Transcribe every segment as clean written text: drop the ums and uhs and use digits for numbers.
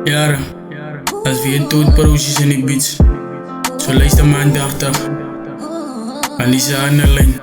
Jaren, als we je toetproosjes in die beats. Zo luister maar aandachtig. Anissa aan de lijn.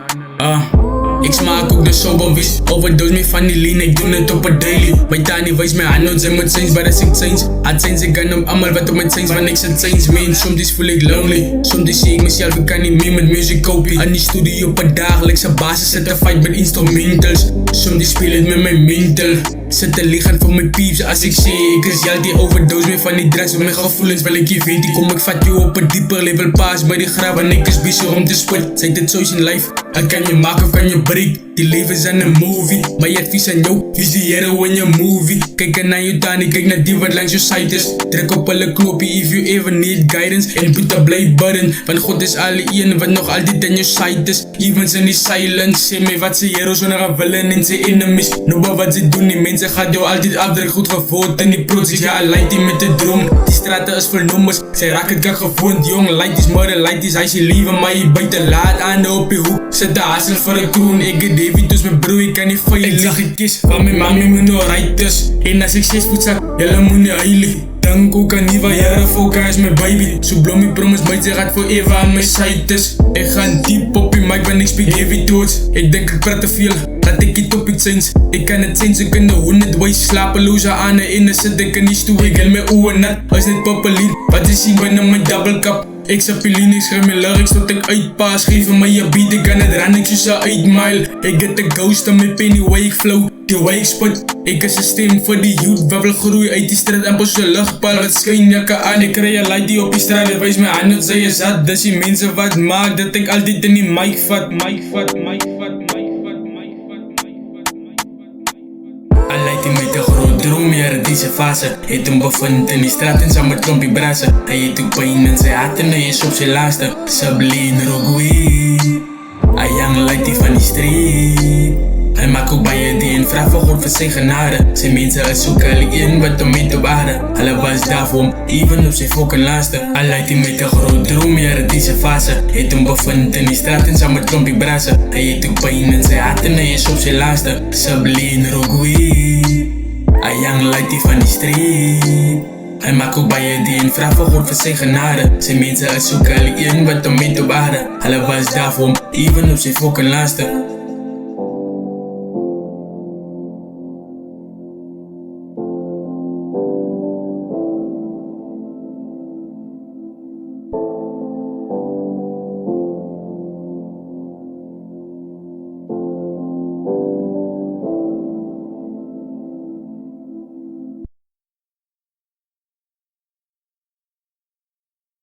Ik smaak ook de soberwies. Overdose me van die lean, ik doe het op een daily. Mijn tani wijst mij aan, nooit zijn met change, maar dat is change. Het zijn ze gaan hem allemaal wat op mijn change, maar niks het change mean. Soms voel ik lonely, soms zie ik mezelf, ik kan niet meer met muziek kopen. Aan die studio op een dagelijkse basis, zetten fight met instrumentals. Soms speel het met mijn mental. Zet lichaam voor mijn pieps als ik zie. Ik is jou die overdose me van die drugs. Op mijn gevoelens wil ik je weten. Kom ik vat je op een dieper level paas bij die graf. En ik is bezig om te spit. Zeg dit zo in life. Het kan je maken of kan je break. Die leven is aan een movie. Maar je advies aan jou, visiëren in je movie. Kijk naar je tani, kijk naar die wat langs je site is. Druk op alle knopje if you ever need guidance. En put the play button. Want God is alle een wat nog altijd aan je site is. Evens in die silence. Zeg mij wat ze heroes wanneer gaan willen en ze enemies. Nou wat ze doen die mensen gaat jou altijd afdruk. Goed gevoeld en die project ja light die met de droom. Die straten is vol nummers. Zij raakt het kak gewoond jong. Light is murder, light is hij je leven. Maar je bijt te laat aan de op je hoek. Zet de hassel voor een kroon. Ik heb David dus mijn broer, ik kan niet van je liggen. Ik zag het kies van mijn mami moet nog right dus. En als ik 6 voet zak, jelle moet niet heilig. Dank ook aan die van jaren focus mijn baby. Zo blommie promise bij ze gaat forever aan mijn site is. Ik ga diep op je mic, want ik speak heavy thoughts. Ik denk ik praat te veel, laat ik het op iets eens. Ik kan het zijn, ze kunnen 100 ways slapeloze aan de ene zit ik in die stoel. Ik wil mijn ogen nat, als niet populier. Wat is hier binnen mijn double cup? Ik zap je lien, ik schrijf mijn lyrics tot ik uitpaas. Geef me je beat, ik kan het ran, ik zo 8 mile. Ik get the ghost aan mijn penny, way ik flow, die way ik spot. Ik een systeem voor die youth, wat wil groeien uit die straat en pas de luchtpaal. Wat schijn jakken aan, ik krijg je light die op die straat. Ik wijs me aan, dat zij je zat, dus die mensen wat maakt. Dat ik altijd in die mic vat, Lijkt hij met een groot droom, jaren deze fase. Hij toen bevindt in die straat en samen met klompie brazen. Hij heeft ook pijn in zijn hart en hij is op zijn laatste. Sablin Rogui, hij jong lijkt hij van die street. Hij maakt ook bij je die en vraagt voor God voor zijn genade. Zijn mensen zoeken alleen wat om mee te waarden. Alle was daar voor hem, even op zijn fucking laatste. Hij lijkt hij met een groot droom, jaren deze fase. Hij toen bevindt in die straat en samen met klompie brazen. Hij heeft ook pijn in zijn hart en hij is op zijn laatste. Sablin Rogui, hij jong lijkt hij van die street. Hij maakt ook bij je die en vraagt voor God voor zijn genade. Zijn mensen zoeken alleen wat om mee te waarden. Alle was daar voor hem, even op zijn fucking laatste.